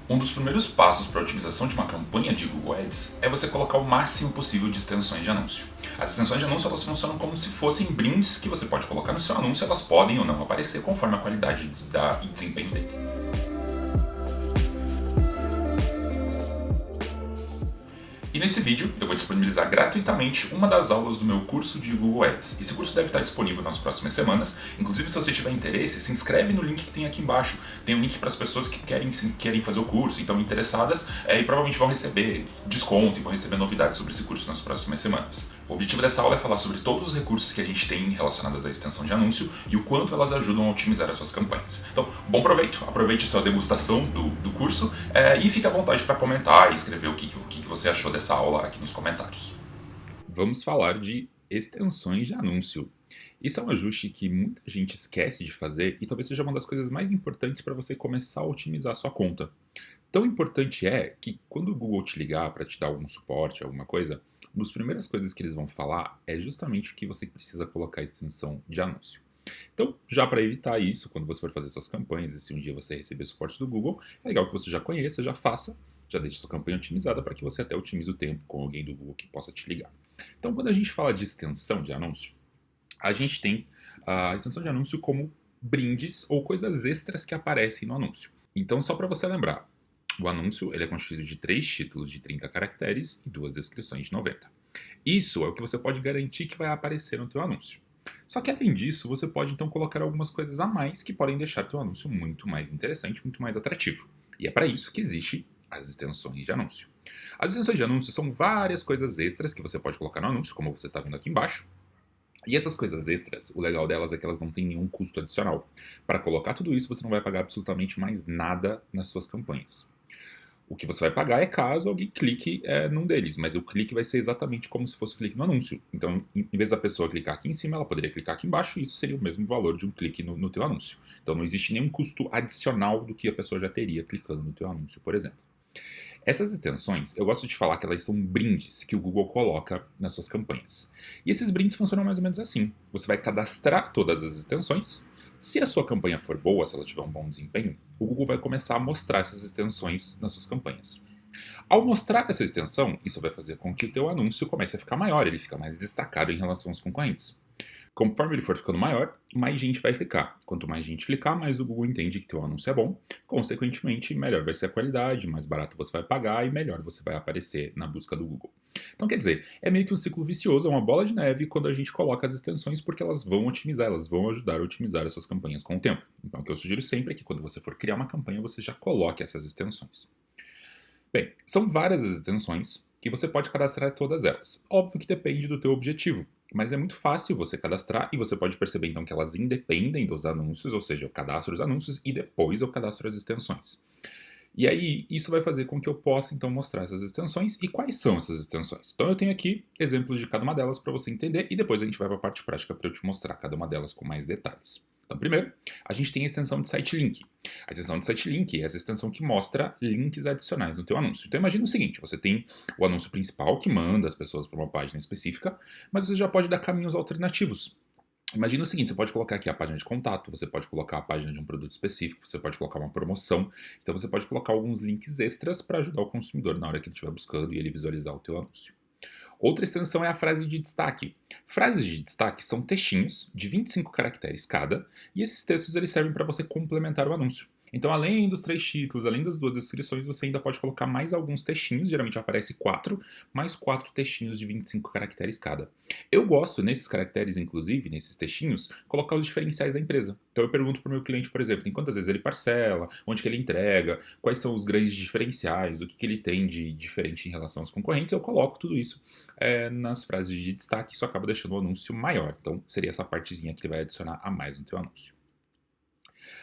Um dos primeiros passos para a otimização de uma campanha de Google Ads é você colocar o máximo possível de extensões de anúncio. As extensões de anúncio elas funcionam como se fossem brindes que você pode colocar no seu anúncio, elas podem ou não aparecer conforme a qualidade e desempenho dele. E nesse vídeo eu vou disponibilizar gratuitamente uma das aulas do meu curso de Google Ads. Esse curso deve estar disponível nas próximas semanas. Inclusive, se você tiver interesse, se inscreve no link que tem aqui embaixo. Tem um link para as pessoas que querem fazer o curso, então interessadas, e provavelmente vão receber desconto e vão receber novidades sobre esse curso nas próximas semanas. O objetivo dessa aula é falar sobre todos os recursos que a gente tem relacionados à extensão de anúncio e o quanto elas ajudam a otimizar as suas campanhas. Então, bom proveito, aproveite a sua degustação do curso e fique à vontade para comentar e escrever o que você achou dessa aula aqui nos comentários. Vamos falar de extensões de anúncio. Isso é um ajuste que muita gente esquece de fazer e talvez seja uma das coisas mais importantes para você começar a otimizar a sua conta. Tão importante é que quando o Google te ligar para te dar algum suporte, alguma coisa, uma das primeiras coisas que eles vão falar é justamente que você precisa colocar a extensão de anúncio. Então, já para evitar isso, quando você for fazer suas campanhas e se um dia você receber suporte do Google, é legal que você já conheça, já faça, já deixe sua campanha otimizada para que você até otimize o tempo com alguém do Google que possa te ligar. Então, quando a gente fala de extensão de anúncio, a gente tem a extensão de anúncio como brindes ou coisas extras que aparecem no anúncio. Então, só para você lembrar, o anúncio ele é constituído de 3 títulos de 30 caracteres e 2 descrições de 90. Isso é o que você pode garantir que vai aparecer no teu anúncio. Só que além disso, você pode então colocar algumas coisas a mais que podem deixar teu anúncio muito mais interessante, muito mais atrativo. E é para isso que existe as extensões de anúncio. As extensões de anúncio são várias coisas extras que você pode colocar no anúncio, como você está vendo aqui embaixo. E essas coisas extras, o legal delas é que elas não têm nenhum custo adicional. Para colocar tudo isso, você não vai pagar absolutamente mais nada nas suas campanhas. O que você vai pagar é caso alguém clique num deles, mas o clique vai ser exatamente como se fosse um clique no anúncio. Então, em vez da pessoa clicar aqui em cima, ela poderia clicar aqui embaixo e isso seria o mesmo valor de um clique no teu anúncio. Então, não existe nenhum custo adicional do que a pessoa já teria clicando no teu anúncio, por exemplo. Essas extensões, eu gosto de falar que elas são brindes que o Google coloca nas suas campanhas. E esses brindes funcionam mais ou menos assim. Você vai cadastrar todas as extensões. Se a sua campanha for boa, se ela tiver um bom desempenho, o Google vai começar a mostrar essas extensões nas suas campanhas. Ao mostrar essa extensão, isso vai fazer com que o teu anúncio comece a ficar maior, ele fica mais destacado em relação aos concorrentes. Conforme ele for ficando maior, mais gente vai clicar. Quanto mais gente clicar, mais o Google entende que teu anúncio é bom. Consequentemente, melhor vai ser a qualidade, mais barato você vai pagar e melhor você vai aparecer na busca do Google. Então, quer dizer, é meio que um ciclo vicioso, é uma bola de neve quando a gente coloca as extensões porque elas vão otimizar, elas vão ajudar a otimizar as suas campanhas com o tempo. Então, o que eu sugiro sempre é que quando você for criar uma campanha, você já coloque essas extensões. Bem, são várias as extensões e você pode cadastrar todas elas. Óbvio que depende do teu objetivo, mas é muito fácil você cadastrar e você pode perceber então que elas independem dos anúncios, ou seja, eu cadastro os anúncios e depois eu cadastro as extensões. E aí, isso vai fazer com que eu possa, então, mostrar essas extensões e quais são essas extensões. Então, eu tenho aqui exemplos de cada uma delas para você entender e depois a gente vai para a parte prática para eu te mostrar cada uma delas com mais detalhes. Então, primeiro, a gente tem a extensão de site link. A extensão de site link é essa extensão que mostra links adicionais no teu anúncio. Então, imagina o seguinte, você tem o anúncio principal que manda as pessoas para uma página específica, mas você já pode dar caminhos alternativos. Imagina o seguinte, você pode colocar aqui a página de contato, você pode colocar a página de um produto específico, você pode colocar uma promoção, então você pode colocar alguns links extras para ajudar o consumidor na hora que ele estiver buscando e ele visualizar o teu anúncio. Outra extensão é a frase de destaque. Frases de destaque são textinhos de 25 caracteres cada, e esses textos eles servem para você complementar o anúncio. Então, além dos 3 títulos, além das 2 descrições, você ainda pode colocar mais alguns textinhos, geralmente aparece 4, mais 4 textinhos de 25 caracteres cada. Eu gosto, nesses caracteres, inclusive, nesses textinhos, colocar os diferenciais da empresa. Então eu pergunto para o meu cliente, por exemplo, em quantas vezes ele parcela, onde que ele entrega, quais são os grandes diferenciais, o que ele tem de diferente em relação aos concorrentes, eu coloco tudo isso nas frases de destaque, isso acaba deixando o anúncio maior. Então seria essa partezinha que ele vai adicionar a mais no teu anúncio.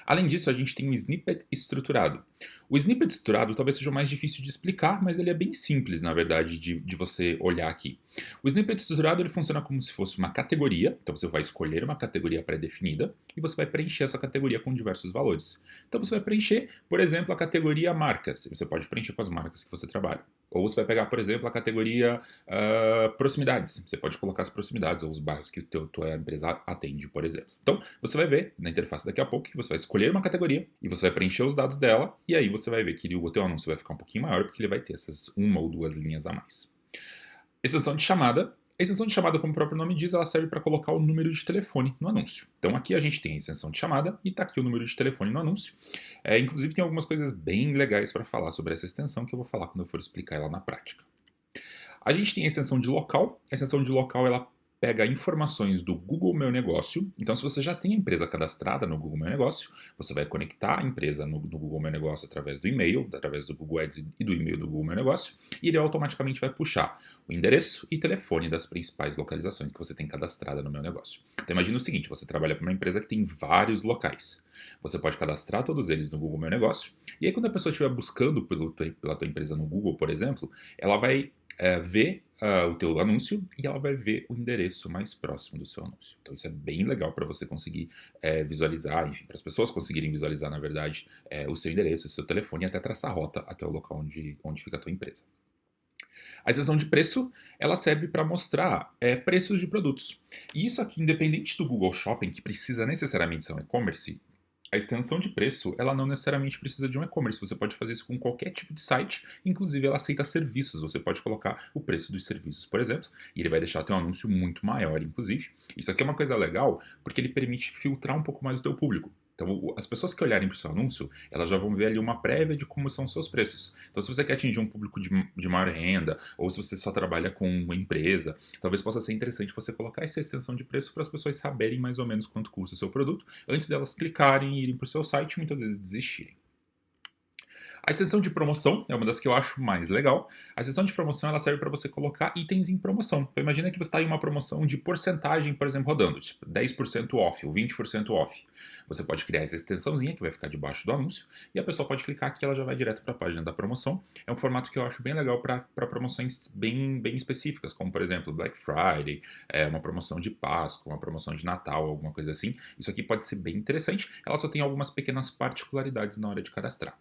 Além disso, a gente tem um snippet estruturado. O snippet estruturado talvez seja o mais difícil de explicar, mas ele é bem simples, na verdade, de você olhar aqui. O snippet estruturado ele funciona como se fosse uma categoria, então você vai escolher uma categoria pré-definida e você vai preencher essa categoria com diversos valores. Então você vai preencher, por exemplo, a categoria marcas, e você pode preencher com as marcas que você trabalha. Ou você vai pegar, por exemplo, a categoria proximidades, você pode colocar as proximidades ou os bairros que tua empresa atende, por exemplo. Então você vai ver na interface daqui a pouco que você vai escolher uma categoria e você vai preencher os dados dela e aí você vai ver que o teu anúncio vai ficar um pouquinho maior porque ele vai ter essas uma ou duas linhas a mais. Extensão de chamada. A extensão de chamada, como o próprio nome diz, ela serve para colocar o número de telefone no anúncio. Então aqui a gente tem a extensão de chamada e está aqui o número de telefone no anúncio. Inclusive tem algumas coisas bem legais para falar sobre essa extensão que eu vou falar quando eu for explicar ela na prática. A gente tem a extensão de local. A extensão de local ela pega informações do Google Meu Negócio. Então, se você já tem a empresa cadastrada no Google Meu Negócio, você vai conectar a empresa no Google Meu Negócio através do e-mail, através do Google Ads e do e-mail do Google Meu Negócio, e ele automaticamente vai puxar o endereço e telefone das principais localizações que você tem cadastrada no Meu Negócio. Então, imagina o seguinte, você trabalha para uma empresa que tem vários locais. Você pode cadastrar todos eles no Google Meu Negócio, e aí quando a pessoa estiver buscando pela tua empresa no Google, por exemplo, ela vai ver o teu anúncio e ela vai ver o endereço mais próximo do seu anúncio. Então isso é bem legal para você conseguir visualizar, enfim, para as pessoas conseguirem visualizar, na verdade, o seu endereço, o seu telefone e até traçar a rota até o local onde fica a tua empresa. A seção de preço, ela serve para mostrar preços de produtos. E isso aqui, independente do Google Shopping, que precisa necessariamente ser um e-commerce, a extensão de preço, ela não necessariamente precisa de um e-commerce. Você pode fazer isso com qualquer tipo de site, inclusive ela aceita serviços. Você pode colocar o preço dos serviços, por exemplo, e ele vai deixar teu anúncio muito maior, inclusive. Isso aqui é uma coisa legal, porque ele permite filtrar um pouco mais o teu público. Então, as pessoas que olharem para o seu anúncio, elas já vão ver ali uma prévia de como são os seus preços. Então, se você quer atingir um público de maior renda, ou se você só trabalha com uma empresa, talvez possa ser interessante você colocar essa extensão de preço para as pessoas saberem mais ou menos quanto custa o seu produto, antes delas clicarem e irem para o seu site e muitas vezes desistirem. A extensão de promoção é uma das que eu acho mais legal. A extensão de promoção ela serve para você colocar itens em promoção. Então imagina que você está em uma promoção de porcentagem, por exemplo, rodando, tipo 10% off ou 20% off. Você pode criar essa extensãozinha que vai ficar debaixo do anúncio e a pessoa pode clicar aqui e ela já vai direto para a página da promoção. É um formato que eu acho bem legal para promoções bem específicas, como por exemplo Black Friday, uma promoção de Páscoa, uma promoção de Natal, alguma coisa assim. Isso aqui pode ser bem interessante. Ela só tem algumas pequenas particularidades na hora de cadastrar.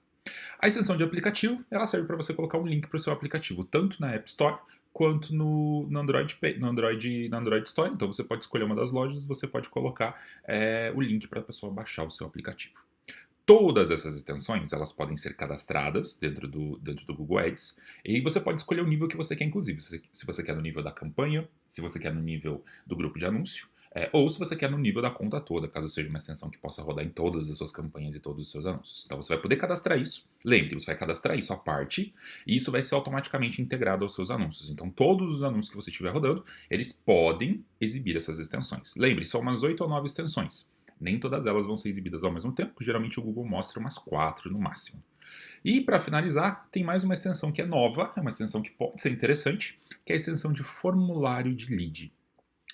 A extensão de aplicativo, ela serve para você colocar um link para o seu aplicativo, tanto na App Store quanto no Android Store. Então você pode escolher uma das lojas, você pode colocar o link para a pessoa baixar o seu aplicativo. Todas essas extensões, elas podem ser cadastradas dentro do Google Ads e você pode escolher o nível que você quer, inclusive, se você quer no nível da campanha, se você quer no nível do grupo de anúncio, ou se você quer no nível da conta toda, caso seja uma extensão que possa rodar em todas as suas campanhas e todos os seus anúncios. Então você vai poder cadastrar isso. Lembre, você vai cadastrar isso à parte e isso vai ser automaticamente integrado aos seus anúncios. Então todos os anúncios que você estiver rodando, eles podem exibir essas extensões. Lembre, são umas 8 ou 9 extensões. Nem todas elas vão ser exibidas ao mesmo tempo, geralmente o Google mostra umas 4 no máximo. E para finalizar, tem mais uma extensão que é nova, é uma extensão que pode ser interessante, que é a extensão de formulário de lead.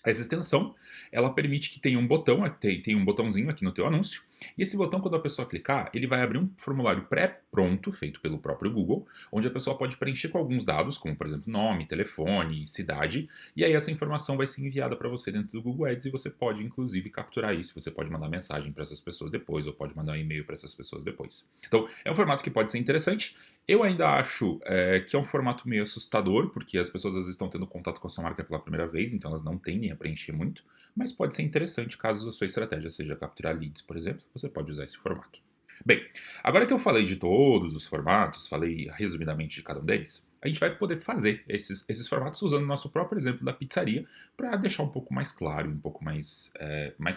Essa extensão, ela permite que tenha um botão, tem um botãozinho aqui no teu anúncio, e esse botão, quando a pessoa clicar, ele vai abrir um formulário pré-pronto, feito pelo próprio Google, onde a pessoa pode preencher com alguns dados, como por exemplo nome, telefone, cidade, e aí essa informação vai ser enviada para você dentro do Google Ads e você pode inclusive capturar isso, você pode mandar mensagem para essas pessoas depois, ou pode mandar um e-mail para essas pessoas depois. Então, é um formato que pode ser interessante. Eu ainda acho que é um formato meio assustador, porque as pessoas às vezes estão tendo contato com a sua marca pela primeira vez, então elas não tendem a preencher muito, mas pode ser interessante caso a sua estratégia seja capturar leads, por exemplo, você pode usar esse formato. Bem, agora que eu falei de todos os formatos, falei resumidamente de cada um deles, a gente vai poder fazer esses formatos usando o nosso próprio exemplo da pizzaria para deixar um pouco mais claro e um pouco mais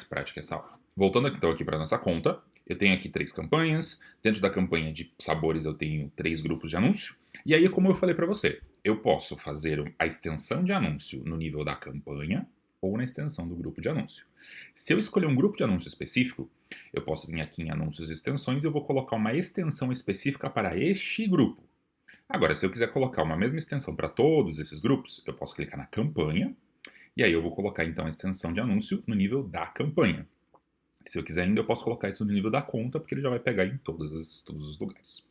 prática essa aula. Voltando então aqui para a nossa conta, eu tenho aqui 3 campanhas, dentro da campanha de sabores eu tenho 3 grupos de anúncio, e aí como eu falei para você, eu posso fazer a extensão de anúncio no nível da campanha ou na extensão do grupo de anúncio. Se eu escolher um grupo de anúncio específico, eu posso vir aqui em anúncios e extensões e eu vou colocar uma extensão específica para este grupo. Agora, se eu quiser colocar uma mesma extensão para todos esses grupos, eu posso clicar na campanha e aí eu vou colocar então a extensão de anúncio no nível da campanha. Se eu quiser ainda, eu posso colocar isso no nível da conta, porque ele já vai pegar em todos os lugares.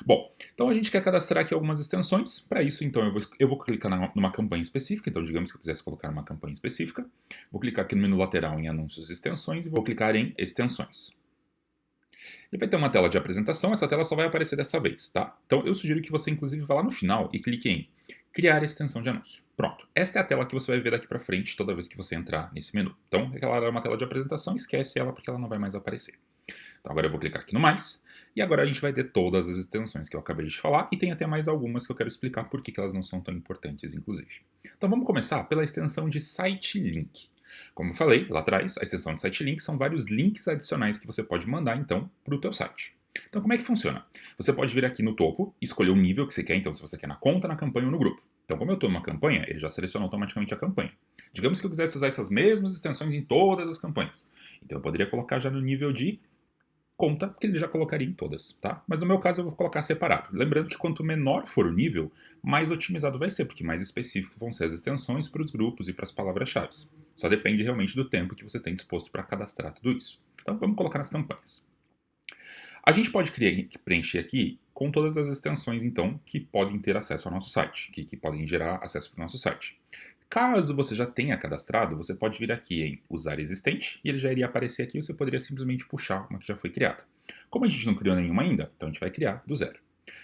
Bom, Então a gente quer cadastrar aqui algumas extensões. Para isso, então, eu vou clicar numa campanha específica. Então, digamos que eu quisesse colocar uma campanha específica. Vou clicar aqui no menu lateral em Anúncios e Extensões e vou clicar em Extensões. Ele vai ter uma tela de apresentação, essa tela só vai aparecer dessa vez, tá? Então eu sugiro que você inclusive vá lá no final e clique em Criar extensão de anúncio. Pronto, esta é a tela que você vai ver daqui para frente toda vez que você entrar nesse menu. Então, aquela era uma tela de apresentação, esquece ela porque ela não vai mais aparecer. Então agora eu vou clicar aqui no mais, e agora a gente vai ter todas as extensões que eu acabei de falar, e tem até mais algumas que eu quero explicar por que elas não são tão importantes, inclusive. Então vamos começar pela extensão de Site Link. Como eu falei lá atrás, a extensão de Site Link são vários links adicionais que você pode mandar, então, para o teu site. Então, como é que funciona? Você pode vir aqui no topo e escolher o nível que você quer, então, se você quer na conta, na campanha ou no grupo. Então, como eu estou numa campanha, ele já seleciona automaticamente a campanha. Digamos que eu quisesse usar essas mesmas extensões em todas as campanhas. Então, eu poderia colocar já no nível de conta, que ele já colocaria em todas, tá? Mas no meu caso eu vou colocar separado. Lembrando que quanto menor for o nível, mais otimizado vai ser, porque mais específico vão ser as extensões para os grupos e para as palavras-chave. Só depende realmente do tempo que você tem disposto para cadastrar tudo isso. Então vamos colocar nas campanhas. A gente pode preencher aqui com todas as extensões, então, que podem ter acesso ao nosso site, que podem gerar acesso para o nosso site. Caso você já tenha cadastrado, você pode vir aqui em Usar Existente, e ele já iria aparecer aqui, e você poderia simplesmente puxar uma que já foi criada. Como a gente não criou nenhuma ainda, então a gente vai criar do zero.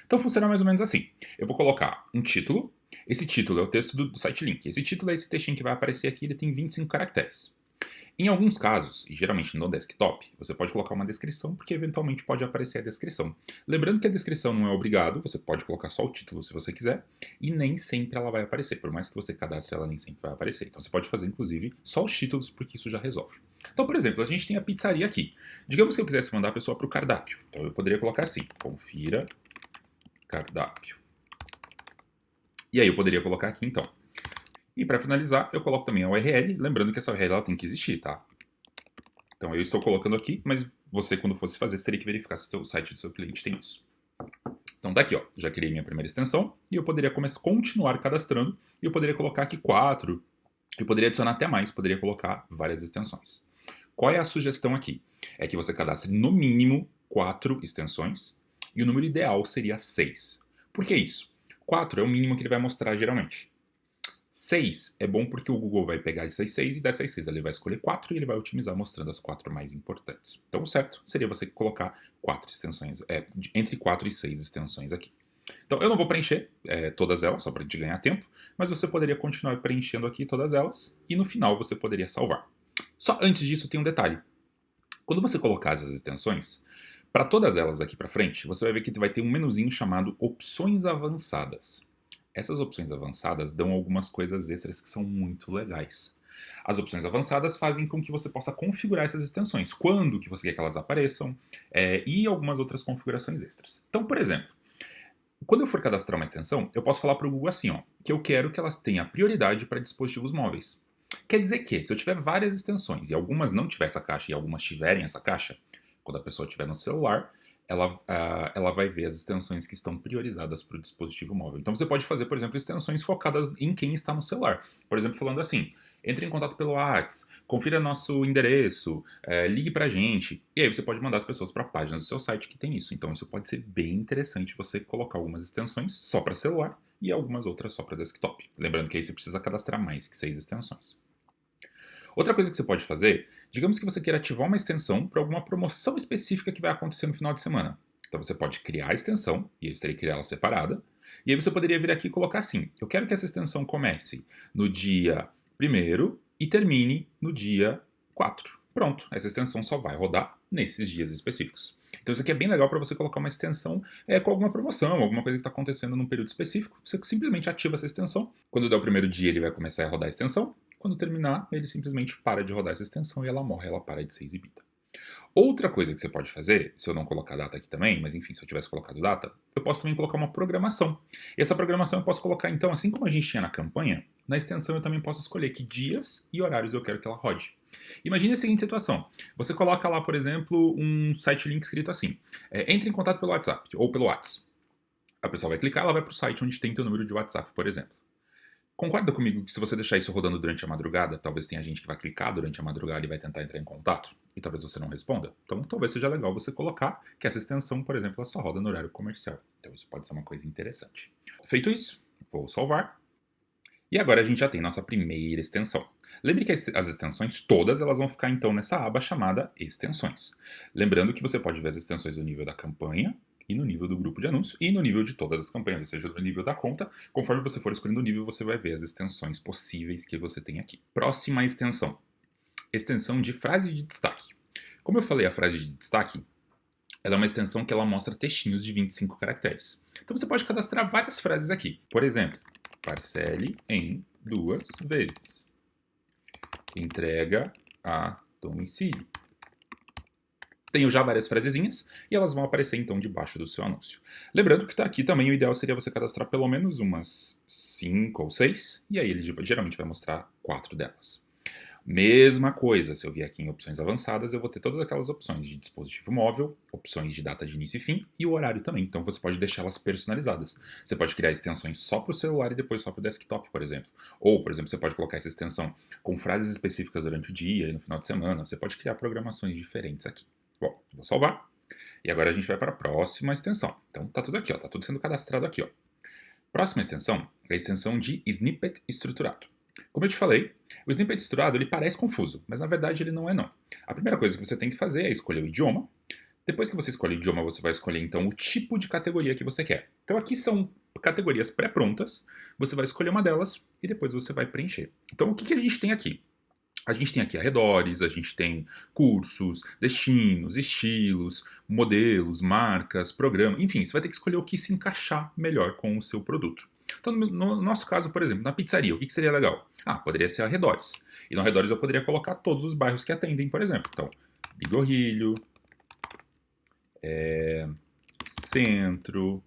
Então funciona mais ou menos assim. Eu vou colocar um título, esse título é o texto do site link. Esse título é esse textinho que vai aparecer aqui, ele tem 25 caracteres. Em alguns casos, e geralmente no desktop, você pode colocar uma descrição, porque eventualmente pode aparecer a descrição. Lembrando que a descrição não é obrigado, você pode colocar só o título se você quiser, e nem sempre ela vai aparecer, por mais que você cadastre ela nem sempre vai aparecer. Então você pode fazer, inclusive, só os títulos, porque isso já resolve. Então, por exemplo, a gente tem a pizzaria aqui. Digamos que eu quisesse mandar a pessoa para o cardápio. Então eu poderia colocar assim, confira cardápio. E aí eu poderia colocar aqui, então. E para finalizar, eu coloco também a URL, lembrando que essa URL ela tem que existir, tá? Então eu estou colocando aqui, mas você quando fosse fazer, você teria que verificar se o site do seu cliente tem isso. Então tá aqui, ó, já criei minha primeira extensão, e eu poderia continuar cadastrando, e eu poderia colocar aqui 4, eu poderia adicionar até mais, poderia colocar várias extensões. Qual é a sugestão aqui? É que você cadastre no mínimo 4 extensões, e o número ideal seria 6. Por que isso? 4 é o mínimo que ele vai mostrar geralmente. 6 é bom porque o Google vai pegar essas 6 e dessas 6 ele vai escolher 4 e ele vai otimizar mostrando as 4 mais importantes. Então o certo seria você colocar 4 extensões, entre 4 e 6 extensões aqui. Então eu não vou preencher todas elas, só para te ganhar tempo, mas você poderia continuar preenchendo aqui todas elas e no final você poderia salvar. Só antes disso tem um detalhe. Quando você colocar essas extensões, para todas elas daqui para frente, você vai ver que vai ter um menuzinho chamado Opções Avançadas. Essas opções avançadas dão algumas coisas extras que são muito legais. As opções avançadas fazem com que você possa configurar essas extensões, quando que você quer que elas apareçam, e algumas outras configurações extras. Então, por exemplo, quando eu for cadastrar uma extensão, eu posso falar para o Google assim, ó, que eu quero que elas tenham prioridade para dispositivos móveis. Quer dizer que, se eu tiver várias extensões e algumas não tiver essa caixa e algumas tiverem essa caixa, quando a pessoa estiver no celular, ela vai ver as extensões que estão priorizadas para o dispositivo móvel. Então você pode fazer, por exemplo, extensões focadas em quem está no celular. Por exemplo, falando assim, entre em contato pelo WhatsApp, confira nosso endereço, ligue para a gente. E aí você pode mandar as pessoas para a página do seu site que tem isso. Então isso pode ser bem interessante você colocar algumas extensões só para celular e algumas outras só para desktop. Lembrando que aí você precisa cadastrar mais que 6 extensões. Outra coisa que você pode fazer, digamos que você queira ativar uma extensão para alguma promoção específica que vai acontecer no final de semana. Então você pode criar a extensão, e aí você teria que criar ela separada, e aí você poderia vir aqui e colocar assim, eu quero que essa extensão comece no dia 1º e termine no dia 4. Pronto, essa extensão só vai rodar nesses dias específicos. Então isso aqui é bem legal para você colocar uma extensão com alguma promoção, alguma coisa que está acontecendo num período específico. Você simplesmente ativa essa extensão. Quando der o primeiro dia, ele vai começar a rodar a extensão. Quando terminar, ele simplesmente para de rodar essa extensão e ela morre, ela para de ser exibida. Outra coisa que você pode fazer, se eu não colocar data aqui também, mas enfim, se eu tivesse colocado data, eu posso também colocar uma programação. E essa programação eu posso colocar, então, assim como a gente tinha na campanha, na extensão eu também posso escolher que dias e horários eu quero que ela rode. Imagine a seguinte situação, você coloca lá, por exemplo, um site link escrito assim, entre em contato pelo WhatsApp ou pelo WhatsApp. A pessoa vai clicar, ela vai para o site onde tem teu número de WhatsApp, por exemplo. Concorda comigo que se você deixar isso rodando durante a madrugada, talvez tenha gente que vai clicar durante a madrugada e vai tentar entrar em contato? E talvez você não responda? Então talvez seja legal você colocar que essa extensão, por exemplo, ela só roda no horário comercial. Então isso pode ser uma coisa interessante. Feito isso, vou salvar. E agora a gente já tem nossa primeira extensão. Lembre que as extensões todas elas vão ficar então nessa aba chamada extensões. Lembrando que você pode ver as extensões no nível da campanha, e no nível do grupo de anúncio, e no nível de todas as campanhas, ou seja, no nível da conta. Conforme você for escolhendo o nível, você vai ver as extensões possíveis que você tem aqui. Próxima extensão. Extensão de frase de destaque. Como eu falei, a frase de destaque, ela é uma extensão que ela mostra textinhos de 25 caracteres. Então você pode cadastrar várias frases aqui. Por exemplo, parcele em 2 vezes. Entrega a domicílio. Tenho já várias frasezinhas e elas vão aparecer então debaixo do seu anúncio. Lembrando que aqui também o ideal seria você cadastrar pelo menos umas 5 ou 6 e aí ele geralmente vai mostrar 4 delas. Mesma coisa, se eu vier aqui em opções avançadas, eu vou ter todas aquelas opções de dispositivo móvel, opções de data de início e fim e o horário também. Então você pode deixá-las personalizadas. Você pode criar extensões só para o celular e depois só para o desktop, por exemplo. Ou, por exemplo, você pode colocar essa extensão com frases específicas durante o dia e no final de semana. Você pode criar programações diferentes aqui. Bom, vou salvar. E agora a gente vai para a próxima extensão. Então tá tudo aqui, ó, tá tudo sendo cadastrado aqui, ó. Próxima extensão é a extensão de snippet estruturado. Como eu te falei, o snippet estruturado ele parece confuso, mas na verdade ele não é não. A primeira coisa que você tem que fazer é escolher o idioma. Depois que você escolhe o idioma, você vai escolher então o tipo de categoria que você quer. Então aqui são categorias pré-prontas, você vai escolher uma delas e depois você vai preencher. Então o que a gente tem aqui? A gente tem aqui arredores, a gente tem cursos, destinos, estilos, modelos, marcas, programas, enfim, você vai ter que escolher o que se encaixar melhor com o seu produto. Então, no nosso caso, por exemplo, na pizzaria, o que seria legal? Poderia ser arredores. E no arredores eu poderia colocar todos os bairros que atendem, por exemplo. Então, Bigorrilho, Centro,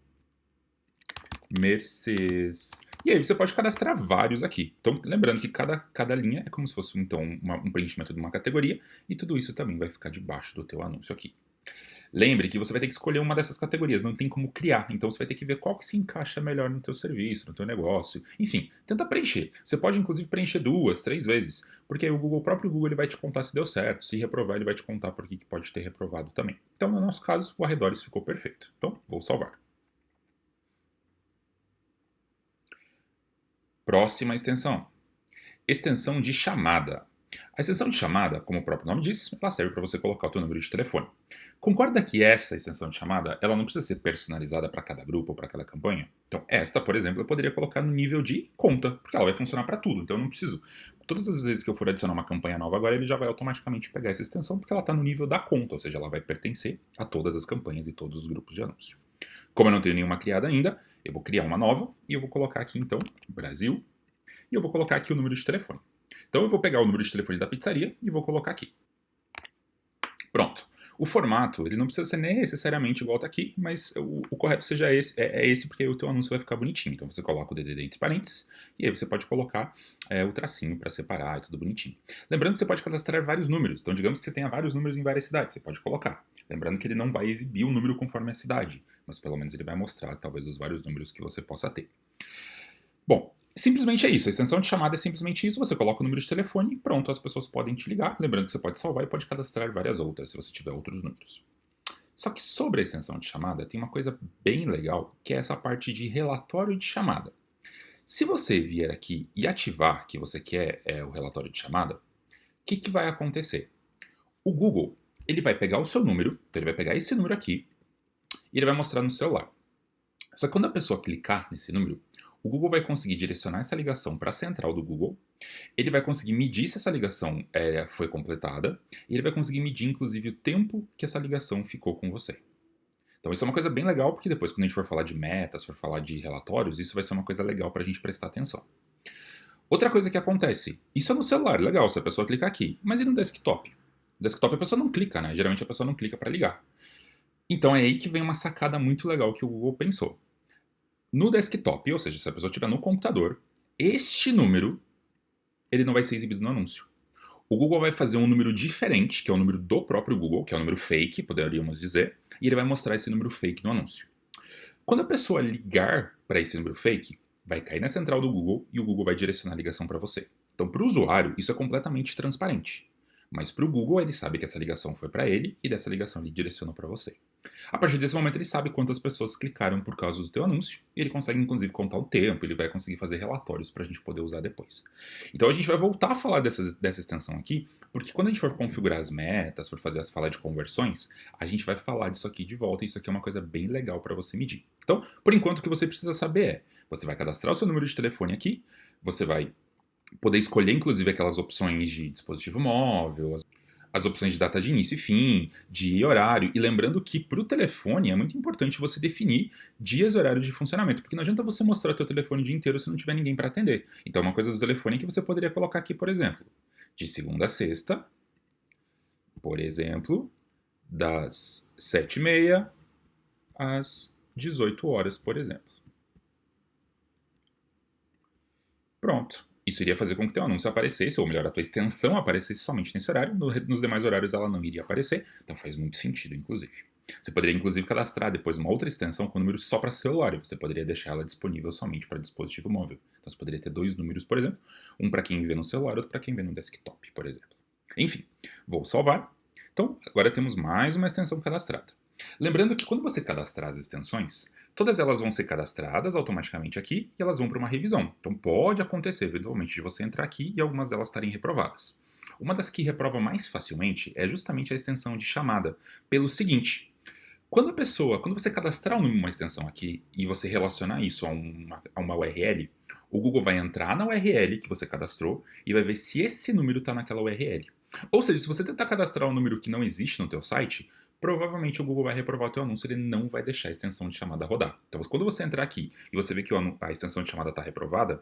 Mercês. E aí você pode cadastrar vários aqui. Então, lembrando que cada linha é como se fosse então um preenchimento de uma categoria e tudo isso também vai ficar debaixo do teu anúncio aqui. Lembre que você vai ter que escolher uma dessas categorias, não tem como criar, então você vai ter que ver qual que se encaixa melhor no teu serviço, no teu negócio, enfim, tenta preencher. Você pode inclusive preencher 2, 3 vezes, porque aí o próprio Google ele vai te contar se deu certo, se reprovar ele vai te contar por que pode ter reprovado também. Então no nosso caso o arredores ficou perfeito, então vou salvar. Próxima extensão. Extensão de chamada. A extensão de chamada, como o próprio nome diz, ela serve para você colocar o teu número de telefone. Concorda que essa extensão de chamada, ela não precisa ser personalizada para cada grupo ou para cada campanha? Então, esta, por exemplo, eu poderia colocar no nível de conta, porque ela vai funcionar para tudo, então eu não preciso. Todas as vezes que eu for adicionar uma campanha nova agora, ele já vai automaticamente pegar essa extensão, porque ela está no nível da conta, ou seja, ela vai pertencer a todas as campanhas e todos os grupos de anúncio. Como eu não tenho nenhuma criada ainda, eu vou criar uma nova e eu vou colocar aqui, então, Brasil, e eu vou colocar aqui o número de telefone. Então eu vou pegar o número de telefone da pizzaria e vou colocar aqui. Pronto. O formato, ele não precisa ser necessariamente igual tá aqui, mas o correto seja esse, é esse, porque aí o teu anúncio vai ficar bonitinho. Então você coloca o DDD entre parênteses, e aí você pode colocar o tracinho para separar e tudo bonitinho. Lembrando que você pode cadastrar vários números, então digamos que você tenha vários números em várias cidades, você pode colocar. Lembrando que ele não vai exibir o número conforme a cidade, mas pelo menos ele vai mostrar talvez os vários números que você possa ter. Bom, simplesmente é isso, a extensão de chamada é simplesmente isso, você coloca o número de telefone e pronto, as pessoas podem te ligar, lembrando que você pode salvar e pode cadastrar várias outras, se você tiver outros números. Só que sobre a extensão de chamada, tem uma coisa bem legal, que é essa parte de relatório de chamada. Se você vier aqui e ativar que você quer o relatório de chamada, o que vai acontecer? O Google, ele vai pegar o seu número, então ele vai pegar esse número aqui, e ele vai mostrar no celular. Só que quando a pessoa clicar nesse número, o Google vai conseguir direcionar essa ligação para a central do Google, ele vai conseguir medir se essa ligação foi completada, e ele vai conseguir medir, inclusive, o tempo que essa ligação ficou com você. Então isso é uma coisa bem legal, porque depois quando a gente for falar de metas, for falar de relatórios, isso vai ser uma coisa legal para a gente prestar atenção. Outra coisa que acontece, isso é no celular, legal, se a pessoa clicar aqui, mas e no desktop? No desktop a pessoa não clica, né? Geralmente a pessoa não clica para ligar. Então é aí que vem uma sacada muito legal que o Google pensou. No desktop, ou seja, se a pessoa estiver no computador, este número ele não vai ser exibido no anúncio. O Google vai fazer um número diferente, que é o número do próprio Google, que é o número fake, poderíamos dizer, e ele vai mostrar esse número fake no anúncio. Quando a pessoa ligar para esse número fake, vai cair na central do Google e o Google vai direcionar a ligação para você. Então, para o usuário, isso é completamente transparente. Mas para o Google, ele sabe que essa ligação foi para ele e dessa ligação ele direcionou para você. A partir desse momento, ele sabe quantas pessoas clicaram por causa do teu anúncio e ele consegue, inclusive, contar o tempo, ele vai conseguir fazer relatórios para a gente poder usar depois. Então, a gente vai voltar a falar dessa extensão aqui, porque quando a gente for configurar as metas, for falar de conversões, a gente vai falar disso aqui de volta e isso aqui é uma coisa bem legal para você medir. Então, por enquanto, o que você precisa saber é, você vai cadastrar o seu número de telefone aqui, você vai poder escolher, inclusive, aquelas opções de dispositivo móvel, as opções de data de início e fim, de horário. E lembrando que para o telefone é muito importante você definir dias e horários de funcionamento, porque não adianta você mostrar teu telefone o dia inteiro se não tiver ninguém para atender. Então, uma coisa do telefone é que você poderia colocar aqui, por exemplo, de segunda a sexta, por exemplo, das 7h30 às 18 horas, por exemplo. Pronto. Isso iria fazer com que o teu anúncio aparecesse, ou melhor, a tua extensão aparecesse somente nesse horário. Nos demais horários ela não iria aparecer, então faz muito sentido, inclusive. Você poderia, inclusive, cadastrar depois uma outra extensão com número só para celular, e você poderia deixar ela disponível somente para dispositivo móvel. Então você poderia ter dois números, por exemplo, um para quem vê no celular, outro para quem vê no desktop, por exemplo. Enfim, vou salvar. Então, agora temos mais uma extensão cadastrada. Lembrando que quando você cadastrar as extensões, todas elas vão ser cadastradas automaticamente aqui e elas vão para uma revisão. Então pode acontecer eventualmente de você entrar aqui e algumas delas estarem reprovadas. Uma das que reprova mais facilmente é justamente a extensão de chamada, pelo seguinte: quando você cadastrar uma extensão aqui e você relacionar isso a uma URL, o Google vai entrar na URL que você cadastrou e vai ver se esse número está naquela URL. Ou seja, se você tentar cadastrar um número que não existe no teu site, provavelmente o Google vai reprovar o teu anúncio, ele não vai deixar a extensão de chamada rodar. Então, quando você entrar aqui e você ver que a extensão de chamada está reprovada,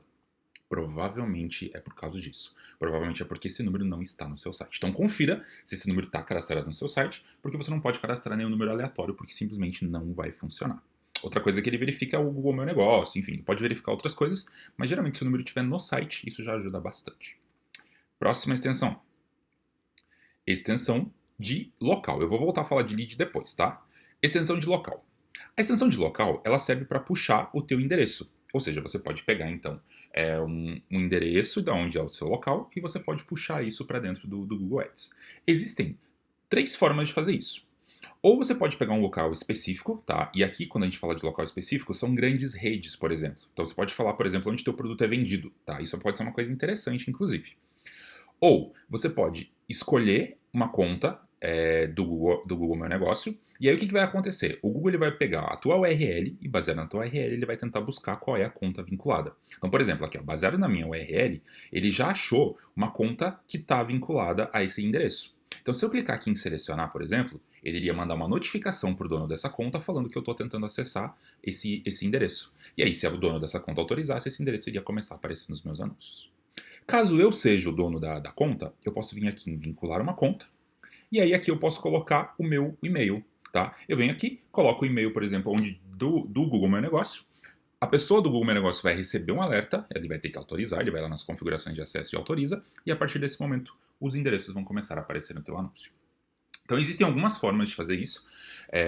provavelmente é por causa disso. Provavelmente é porque esse número não está no seu site. Então, confira se esse número está cadastrado no seu site, porque você não pode cadastrar nenhum número aleatório, porque simplesmente não vai funcionar. Outra coisa que ele verifica é o Google Meu Negócio, enfim, ele pode verificar outras coisas, mas geralmente se o número estiver no site, isso já ajuda bastante. Próxima extensão. Extensão de local. Eu vou voltar a falar de lead depois, tá? Extensão de local. A extensão de local, ela serve para puxar o teu endereço. Ou seja, você pode pegar, então, um endereço de onde é o seu local e você pode puxar isso para dentro do Google Ads. Existem 3 formas de fazer isso. Ou você pode pegar um local específico, tá? E aqui, quando a gente fala de local específico, são grandes redes, por exemplo. Então, você pode falar, por exemplo, onde teu produto é vendido, tá? Isso pode ser uma coisa interessante, inclusive. Ou você pode escolher uma conta do Google Meu Negócio, e aí o que vai acontecer? O Google ele vai pegar a tua URL e, baseado na tua URL, ele vai tentar buscar qual é a conta vinculada. Então, por exemplo, aqui, ó, baseado na minha URL, ele já achou uma conta que está vinculada a esse endereço. Então, se eu clicar aqui em selecionar, por exemplo, ele iria mandar uma notificação para o dono dessa conta falando que eu estou tentando acessar esse endereço. E aí, se o dono dessa conta autorizasse, esse endereço iria começar a aparecer nos meus anúncios. Caso eu seja o dono da conta, eu posso vir aqui em vincular uma conta, e aí aqui eu posso colocar o meu e-mail, tá? Eu venho aqui, coloco o e-mail, por exemplo, do Google Meu Negócio. A pessoa do Google Meu Negócio vai receber um alerta, ele vai ter que autorizar, ele vai lá nas configurações de acesso e autoriza, e a partir desse momento os endereços vão começar a aparecer no teu anúncio. Então existem algumas formas de fazer isso.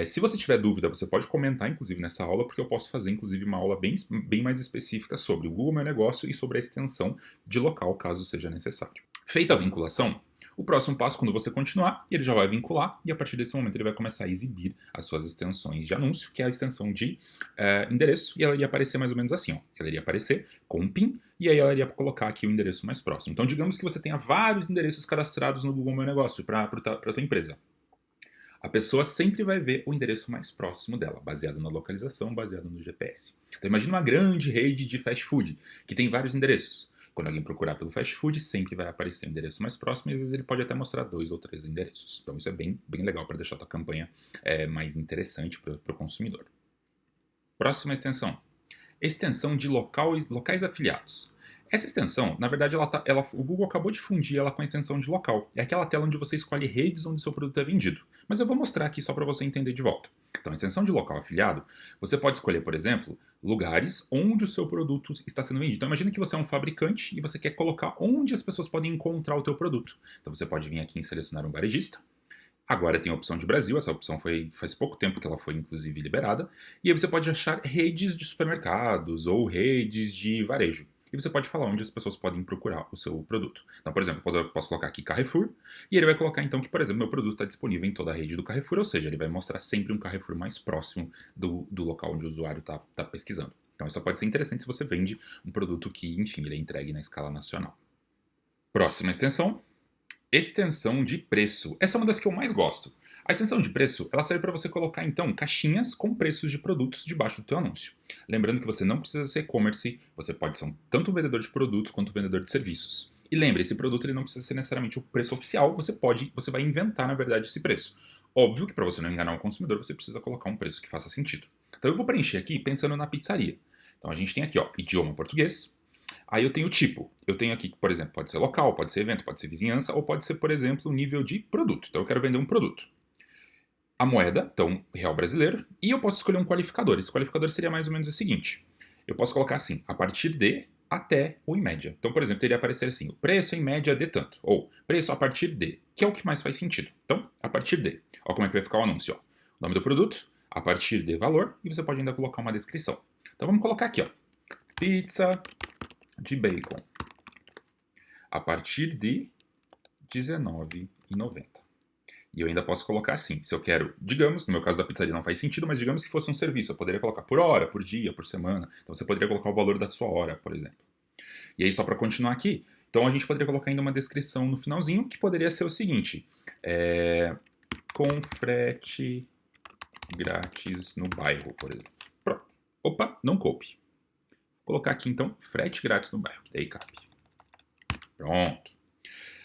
Se você tiver dúvida, você pode comentar, inclusive, nessa aula, porque eu posso fazer, inclusive, uma aula bem mais específica sobre o Google Meu Negócio e sobre a extensão de local, caso seja necessário. Feita a vinculação, o próximo passo, quando você continuar, ele já vai vincular e a partir desse momento ele vai começar a exibir as suas extensões de anúncio, que é a extensão de endereço, e ela iria aparecer mais ou menos assim, ó. Ela iria aparecer com um PIN e aí ela iria colocar aqui o endereço mais próximo. Então, digamos que você tenha vários endereços cadastrados no Google Meu Negócio para a tua empresa. A pessoa sempre vai ver o endereço mais próximo dela, baseado na localização, baseado no GPS. Então, imagina uma grande rede de fast food, que tem vários endereços. Quando alguém procurar pelo fast food, sempre vai aparecer o endereço mais próximo e às vezes ele pode até mostrar 2 ou 3 endereços. Então isso é bem legal para deixar a tua campanha mais interessante para o consumidor. Próxima extensão. Extensão de locais afiliados. Essa extensão, na verdade, o Google acabou de fundir ela com a extensão de local. É aquela tela onde você escolhe redes onde seu produto é vendido. Mas eu vou mostrar aqui só para você entender de volta. Então, a extensão de local afiliado, você pode escolher, por exemplo, lugares onde o seu produto está sendo vendido. Então, imagina que você é um fabricante e você quer colocar onde as pessoas podem encontrar o teu produto. Então, você pode vir aqui em selecionar um varejista. Agora tem a opção de Brasil, essa opção faz pouco tempo que ela foi inclusive liberada, e aí você pode achar redes de supermercados ou redes de varejo. E você pode falar onde as pessoas podem procurar o seu produto. Então, por exemplo, eu posso colocar aqui Carrefour, e ele vai colocar então que, por exemplo, meu produto está disponível em toda a rede do Carrefour, ou seja, ele vai mostrar sempre um Carrefour mais próximo do local onde o usuário está pesquisando. Então, isso pode ser interessante se você vende um produto que, enfim, ele é entregue na escala nacional. Próxima extensão. Extensão de preço. Essa é uma das que eu mais gosto. A extensão de preço, ela serve para você colocar, então, caixinhas com preços de produtos debaixo do teu anúncio. Lembrando que você não precisa ser e-commerce, você pode ser tanto um vendedor de produtos quanto um vendedor de serviços. E lembre, esse produto ele não precisa ser necessariamente o preço oficial, você vai inventar, na verdade, esse preço. Óbvio que para você não enganar o consumidor, você precisa colocar um preço que faça sentido. Então eu vou preencher aqui pensando na pizzaria. Então a gente tem aqui, ó, idioma português. Aí eu tenho tipo. Eu tenho aqui, por exemplo, pode ser local, pode ser evento, pode ser vizinhança, ou pode ser, por exemplo, o nível de produto. Então eu quero vender um produto. A moeda, então, real brasileiro, e eu posso escolher um qualificador. Esse qualificador seria mais ou menos o seguinte. Eu posso colocar assim, a partir de, até ou em média. Então, por exemplo, teria aparecer assim, o preço em média de tanto, ou preço a partir de, que é o que mais faz sentido. Então, a partir de. Olha como é que vai ficar o anúncio. Ó. O nome do produto, a partir de valor, e você pode ainda colocar uma descrição. Então vamos colocar aqui, ó. Pizza de bacon a partir de R$19,90. E eu ainda posso colocar assim, se eu quero, digamos, no meu caso da pizzaria não faz sentido, mas digamos que fosse um serviço, eu poderia colocar por hora, por dia, por semana. Então você poderia colocar o valor da sua hora, por exemplo. E aí só para continuar aqui, então a gente poderia colocar ainda uma descrição no finalzinho, que poderia ser o seguinte, com frete grátis no bairro, por exemplo. Pronto. Opa, não coube. Vou colocar aqui então, frete grátis no bairro, que daí cabe. Pronto.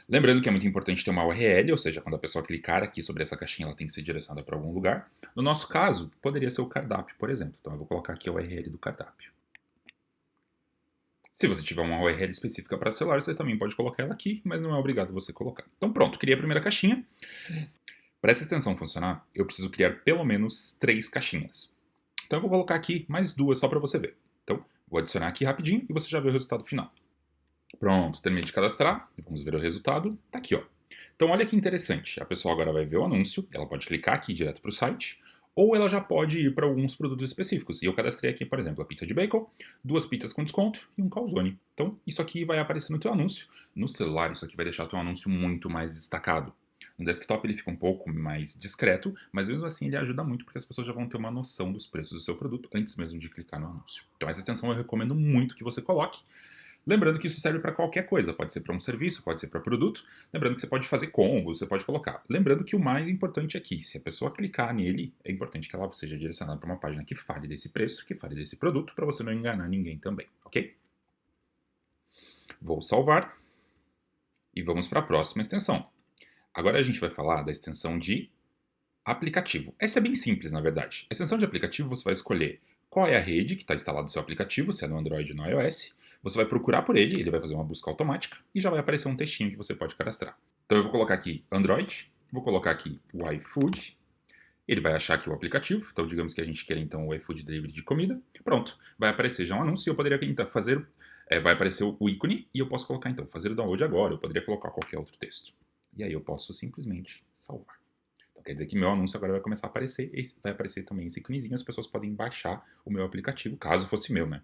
Lembrando que é muito importante ter uma URL, ou seja, quando a pessoa clicar aqui sobre essa caixinha, ela tem que ser direcionada para algum lugar. No nosso caso, poderia ser o cardápio, por exemplo. Então eu vou colocar aqui a URL do cardápio. Se você tiver uma URL específica para celular, você também pode colocar ela aqui, mas não é obrigado você colocar. Então pronto, criei a primeira caixinha. Para essa extensão funcionar, eu preciso criar pelo menos 3 caixinhas. Então eu vou colocar aqui mais 2 só para você ver. Então, vou adicionar aqui rapidinho e você já vê o resultado final. Pronto, terminei de cadastrar. Vamos ver o resultado. Tá aqui, ó. Então, olha que interessante. A pessoa agora vai ver o anúncio, ela pode clicar aqui direto para o site, ou ela já pode ir para alguns produtos específicos. E eu cadastrei aqui, por exemplo, a pizza de bacon, 2 pizzas com desconto e um calzone. Então, isso aqui vai aparecer no teu anúncio. No celular, isso aqui vai deixar o teu anúncio muito mais destacado. No desktop ele fica um pouco mais discreto, mas mesmo assim ele ajuda muito porque as pessoas já vão ter uma noção dos preços do seu produto antes mesmo de clicar no anúncio. Então essa extensão eu recomendo muito que você coloque. Lembrando que isso serve para qualquer coisa, pode ser para um serviço, pode ser para produto. Lembrando que você pode fazer combos, você pode colocar. Lembrando que o mais importante aqui, se a pessoa clicar nele, é importante que ela seja direcionada para uma página que fale desse preço, que fale desse produto, para você não enganar ninguém também, ok? Vou salvar e vamos para a próxima extensão. Agora a gente vai falar da extensão de aplicativo. Essa é bem simples, na verdade. A extensão de aplicativo você vai escolher qual é a rede que está instalada no seu aplicativo, se é no Android ou no iOS. Você vai procurar por ele, ele vai fazer uma busca automática e já vai aparecer um textinho que você pode cadastrar. Então eu vou colocar aqui Android, vou colocar aqui o iFood, ele vai achar aqui o aplicativo, então digamos que a gente quer então o iFood Delivery de comida. Pronto, vai aparecer já um anúncio e eu poderia então fazer, vai aparecer o ícone e eu posso colocar então, fazer o download agora, eu poderia colocar qualquer outro texto. E aí eu posso simplesmente salvar. Então quer dizer que meu anúncio agora vai começar a aparecer, vai aparecer também esse íconezinho, as pessoas podem baixar o meu aplicativo, caso fosse meu, né?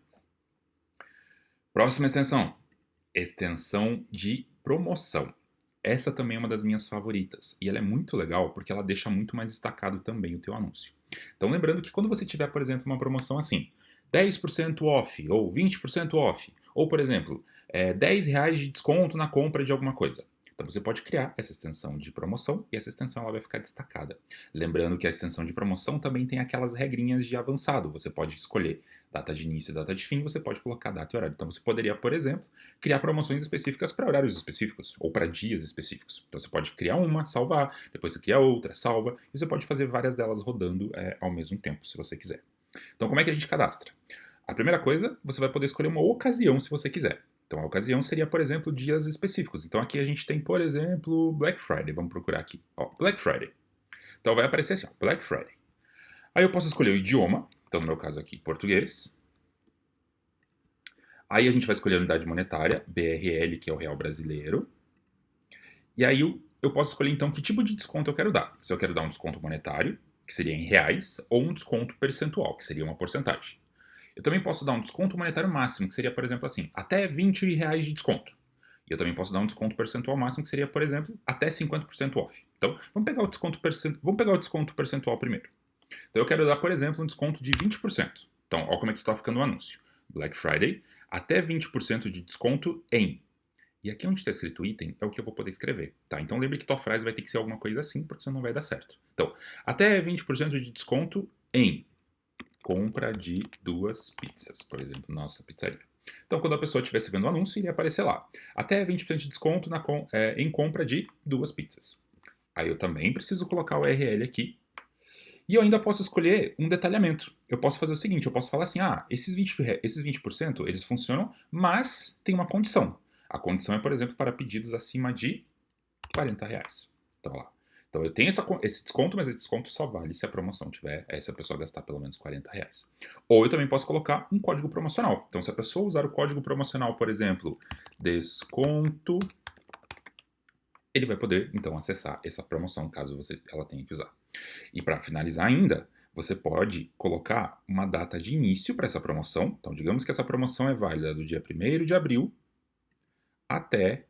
Próxima extensão, extensão de promoção. Essa também é uma das minhas favoritas, e ela é muito legal porque ela deixa muito mais destacado também o teu anúncio. Então lembrando que quando você tiver, por exemplo, uma promoção assim, 10% off, ou 20% off, ou por exemplo, R$10 de desconto na compra de alguma coisa. Então você pode criar essa extensão de promoção e essa extensão ela vai ficar destacada. Lembrando que a extensão de promoção também tem aquelas regrinhas de avançado. Você pode escolher data de início e data de fim, você pode colocar data e horário. Então você poderia, por exemplo, criar promoções específicas para horários específicos ou para dias específicos. Então você pode criar uma, salvar, depois você cria outra, salva, e você pode fazer várias delas rodando ao mesmo tempo, se você quiser. Então como é que a gente cadastra? A primeira coisa, você vai poder escolher uma ocasião se você quiser. Então a ocasião seria, por exemplo, dias específicos. Então aqui a gente tem, por exemplo, Black Friday. Vamos procurar aqui. Ó, Black Friday. Então vai aparecer assim, ó, Black Friday. Aí eu posso escolher o idioma. Então no meu caso aqui, português. Aí a gente vai escolher a unidade monetária, BRL, que é o real brasileiro. E aí eu posso escolher então que tipo de desconto eu quero dar. Se eu quero dar um desconto monetário, que seria em reais, ou um desconto percentual, que seria uma porcentagem. Eu também posso dar um desconto monetário máximo, que seria, por exemplo, assim, até R$ 20 de desconto. E eu também posso dar um desconto percentual máximo, que seria, por exemplo, até 50% off. Então, vamos pegar o desconto percentual primeiro. Então, eu quero dar, por exemplo, um desconto de 20%. Então, olha como é que está ficando o anúncio. Black Friday, até 20% de desconto em. E aqui onde está escrito item é o que eu vou poder escrever, tá? Então lembre que tua frase vai ter que ser alguma coisa assim, porque senão não vai dar certo. Então, até 20% de desconto em compra de 2 pizzas, por exemplo, nossa pizzaria. Então, quando a pessoa estivesse vendo o anúncio, iria aparecer lá. Até 20% de desconto em compra de 2 pizzas. Aí eu também preciso colocar o URL aqui. E eu ainda posso escolher um detalhamento. Eu posso fazer o seguinte, eu posso falar assim, esses 20% eles funcionam, mas tem uma condição. A condição é, por exemplo, para pedidos acima de R$ 40. Então, lá. Então eu tenho esse desconto, mas esse desconto só vale se a promoção tiver, se a pessoa gastar pelo menos R$ 40. Ou eu também posso colocar um código promocional. Então se a pessoa usar o código promocional, por exemplo, desconto, ele vai poder, então, acessar essa promoção, caso ela tenha que usar. E para finalizar ainda, você pode colocar uma data de início para essa promoção. Então digamos que essa promoção é válida do dia 1º de abril até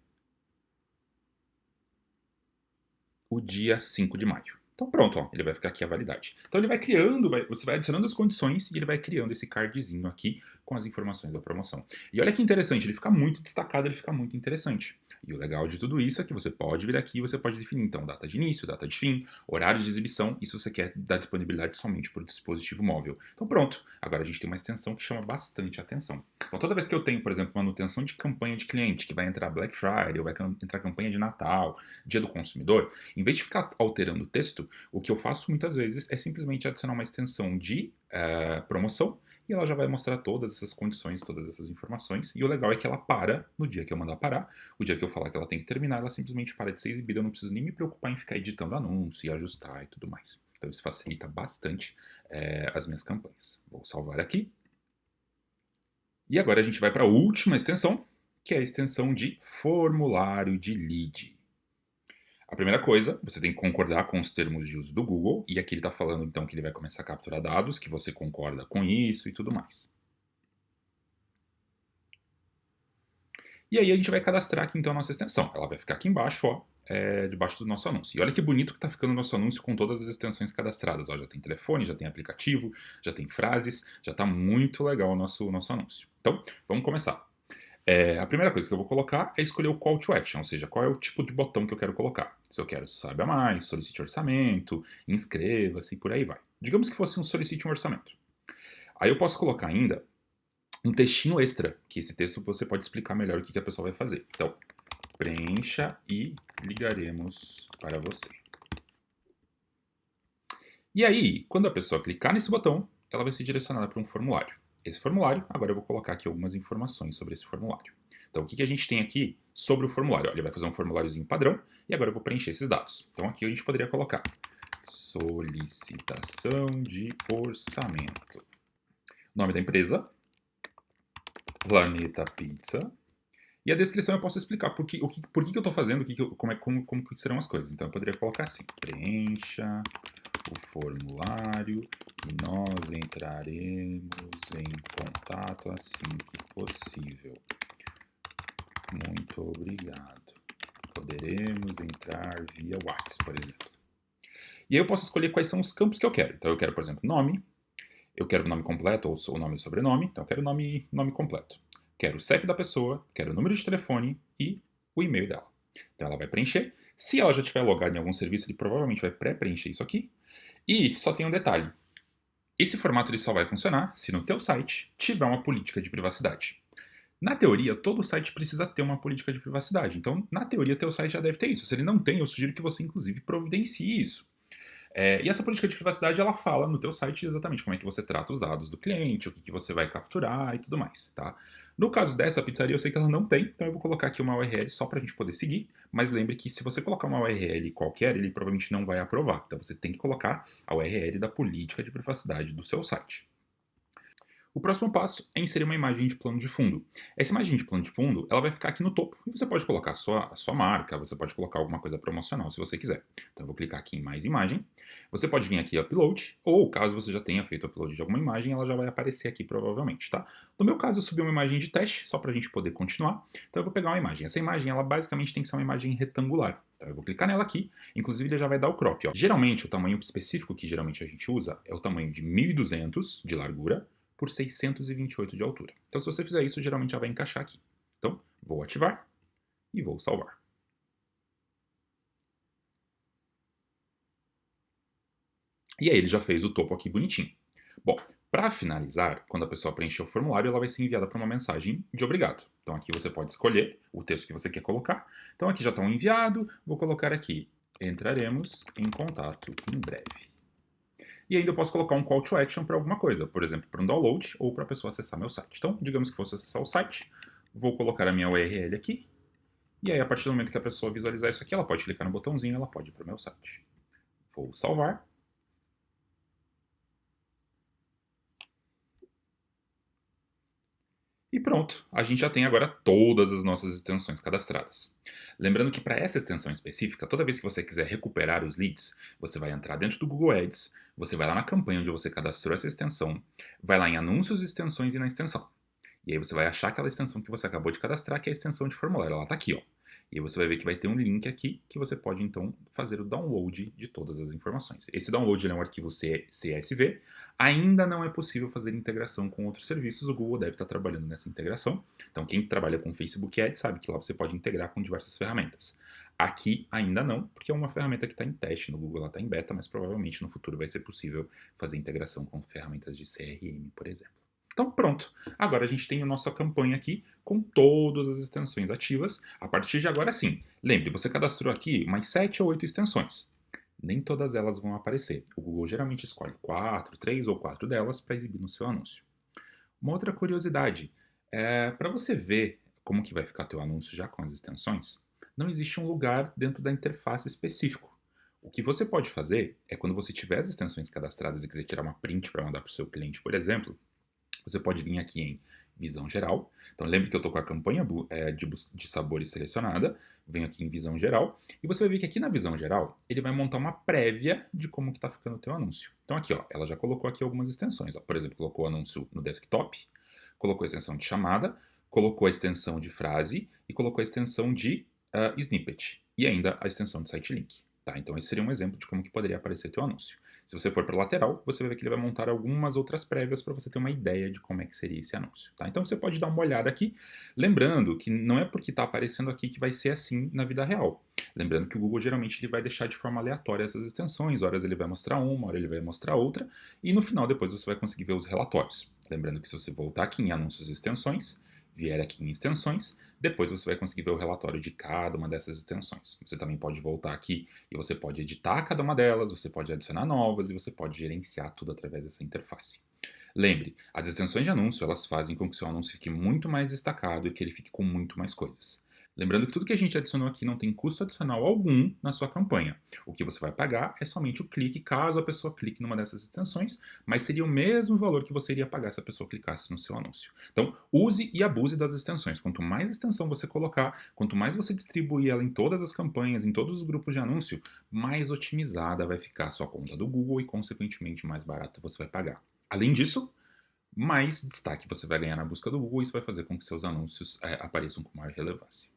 o dia 5 de maio. Então pronto, ó, ele vai ficar aqui a validade. Então ele vai criando, você vai adicionando as condições e ele vai criando esse cardzinho aqui com as informações da promoção. E olha que interessante, ele fica muito destacado, ele fica muito interessante. E o legal de tudo isso é que você pode vir aqui e você pode definir, então, data de início, data de fim, horário de exibição, e se você quer dar disponibilidade somente para o dispositivo móvel. Então pronto, agora a gente tem uma extensão que chama bastante atenção. Então toda vez que eu tenho, por exemplo, manutenção de campanha de cliente, que vai entrar Black Friday, ou vai entrar campanha de Natal, Dia do Consumidor, em vez de ficar alterando o texto, o que eu faço muitas vezes é simplesmente adicionar uma extensão de promoção, e ela já vai mostrar todas essas condições, todas essas informações. E o legal é que ela para no dia que eu mandar parar. O dia que eu falar que ela tem que terminar, ela simplesmente para de ser exibida. Eu não preciso nem me preocupar em ficar editando anúncio e ajustar e tudo mais. Então isso facilita bastante as minhas campanhas. Vou salvar aqui. E agora a gente vai para a última extensão, que é a extensão de formulário de lead. A primeira coisa, você tem que concordar com os termos de uso do Google, e aqui ele está falando então que ele vai começar a capturar dados, que você concorda com isso e tudo mais. E aí a gente vai cadastrar aqui então a nossa extensão. Ela vai ficar aqui embaixo, ó, debaixo do nosso anúncio. E olha que bonito que está ficando o nosso anúncio com todas as extensões cadastradas. Ó, já tem telefone, já tem aplicativo, já tem frases, já está muito legal o nosso anúncio. Então, vamos começar. A primeira coisa que eu vou colocar é escolher o call to action, ou seja, qual é o tipo de botão que eu quero colocar. Se eu quero saiba mais, solicite orçamento, inscreva-se e por aí vai. Digamos que fosse um solicite um orçamento. Aí eu posso colocar ainda um textinho extra, que esse texto você pode explicar melhor o que a pessoa vai fazer. Então, preencha e ligaremos para você. E aí, quando a pessoa clicar nesse botão, ela vai ser direcionada para um formulário. Esse formulário, agora eu vou colocar aqui algumas informações sobre esse formulário. Então, o que a gente tem aqui sobre o formulário? Ele vai fazer um formuláriozinho padrão e agora eu vou preencher esses dados. Então, aqui a gente poderia colocar solicitação de orçamento. Nome da empresa, Planeta Pizza. E a descrição eu posso explicar por que eu estou fazendo, como que serão as coisas. Então, eu poderia colocar assim, preencha o formulário e nós entraremos em contato assim que possível. Muito obrigado. Poderemos entrar via WhatsApp, por exemplo. E aí eu posso escolher quais são os campos que eu quero. Então eu quero, por exemplo, nome. Eu quero o nome completo ou o nome e sobrenome. Então eu quero o nome completo. Quero o CEP da pessoa, quero o número de telefone e o e-mail dela. Então ela vai preencher. Se ela já tiver logado em algum serviço, ele provavelmente vai pré-preencher isso aqui. E só tem um detalhe. Esse formato ele só vai funcionar se no teu site tiver uma política de privacidade. Na teoria, todo site precisa ter uma política de privacidade. Então, na teoria, teu site já deve ter isso. Se ele não tem, eu sugiro que você, inclusive, providencie isso. E essa política de privacidade, ela fala no teu site exatamente como é que você trata os dados do cliente, o que você vai capturar e tudo mais, tá? No caso dessa pizzaria, eu sei que ela não tem, então eu vou colocar aqui uma URL só pra gente poder seguir, mas lembre que se você colocar uma URL qualquer, ele provavelmente não vai aprovar. Então você tem que colocar a URL da política de privacidade do seu site. O próximo passo é inserir uma imagem de plano de fundo. Essa imagem de plano de fundo, ela vai ficar aqui no topo e você pode colocar a sua marca, você pode colocar alguma coisa promocional se você quiser. Então eu vou clicar aqui em mais imagem. Você pode vir aqui em upload, ou caso você já tenha feito upload de alguma imagem, ela já vai aparecer aqui provavelmente, tá? No meu caso eu subi uma imagem de teste, só para a gente poder continuar. Então eu vou pegar uma imagem. Essa imagem, ela basicamente tem que ser uma imagem retangular. Então eu vou clicar nela aqui, inclusive ele já vai dar o crop, ó. Geralmente o tamanho específico que geralmente a gente usa é o tamanho de 1200 de largura, por 628 de altura. Então, se você fizer isso, geralmente já vai encaixar aqui. Então, vou ativar e vou salvar. E aí ele já fez o topo aqui bonitinho. Bom, para finalizar, quando a pessoa preencher o formulário, ela vai ser enviada para uma mensagem de obrigado. Então aqui você pode escolher o texto que você quer colocar. Então aqui já está um enviado, vou colocar aqui, entraremos em contato em breve. E ainda eu posso colocar um call to action para alguma coisa, por exemplo, para um download ou para a pessoa acessar meu site. Então, digamos que fosse acessar o site, vou colocar a minha URL aqui, e aí a partir do momento que a pessoa visualizar isso aqui, ela pode clicar no botãozinho e ela pode ir para o meu site. Vou salvar. E pronto, a gente já tem agora todas as nossas extensões cadastradas. Lembrando que para essa extensão específica, toda vez que você quiser recuperar os leads, você vai entrar dentro do Google Ads, você vai lá na campanha onde você cadastrou essa extensão, vai lá em anúncios, extensões e na extensão. E aí você vai achar aquela extensão que você acabou de cadastrar, que é a extensão de formulário, ela está aqui, ó. E aí você vai ver que vai ter um link aqui que você pode então fazer o download de todas as informações. Esse download é um arquivo CSV. Ainda não é possível fazer integração com outros serviços, o Google deve estar trabalhando nessa integração. Então quem trabalha com Facebook Ads sabe que lá você pode integrar com diversas ferramentas. Aqui ainda não, porque é uma ferramenta que está em teste, no Google ela está em beta, mas provavelmente no futuro vai ser possível fazer integração com ferramentas de CRM, por exemplo. Então pronto, agora a gente tem a nossa campanha aqui com todas as extensões ativas. A partir de agora sim, lembre, você cadastrou aqui umas 7 ou 8 extensões. Nem todas elas vão aparecer. O Google geralmente escolhe 3 ou 4 delas para exibir no seu anúncio. Uma outra curiosidade, para você ver como que vai ficar teu anúncio já com as extensões, não existe um lugar dentro da interface específico. O que você pode fazer é quando você tiver as extensões cadastradas e quiser tirar uma print para mandar para o seu cliente, por exemplo, você pode vir aqui em visão geral. Então lembre que eu estou com a campanha de sabores selecionada. Venho aqui em visão geral. E você vai ver que aqui na visão geral, ele vai montar uma prévia de como que está ficando o teu anúncio. Então aqui, ó, ela já colocou aqui algumas extensões. Ó. Por exemplo, colocou o anúncio no desktop, colocou a extensão de chamada, colocou a extensão de frase e colocou a extensão de snippet. E ainda a extensão de site link. Tá? Então esse seria um exemplo de como que poderia aparecer teu anúncio. Se você for para a lateral, você vai ver que ele vai montar algumas outras prévias para você ter uma ideia de como é que seria esse anúncio. Tá? Então você pode dar uma olhada aqui, lembrando que não é porque está aparecendo aqui que vai ser assim na vida real. Lembrando que o Google geralmente ele vai deixar de forma aleatória essas extensões, horas ele vai mostrar uma, hora ele vai mostrar outra, e no final depois você vai conseguir ver os relatórios. Lembrando que se você voltar aqui em anúncios e extensões, vier aqui em extensões, depois você vai conseguir ver o relatório de cada uma dessas extensões. Você também pode voltar aqui e você pode editar cada uma delas, você pode adicionar novas e você pode gerenciar tudo através dessa interface. Lembre, as extensões de anúncio elas fazem com que o seu anúncio fique muito mais destacado e que ele fique com muito mais coisas. Lembrando que tudo que a gente adicionou aqui não tem custo adicional algum na sua campanha. O que você vai pagar é somente o clique caso a pessoa clique numa dessas extensões, mas seria o mesmo valor que você iria pagar se a pessoa clicasse no seu anúncio. Então, use e abuse das extensões. Quanto mais extensão você colocar, quanto mais você distribuir ela em todas as campanhas, em todos os grupos de anúncio, mais otimizada vai ficar a sua conta do Google e, consequentemente, mais barato você vai pagar. Além disso, mais destaque você vai ganhar na busca do Google e isso vai fazer com que seus anúncios apareçam com maior relevância.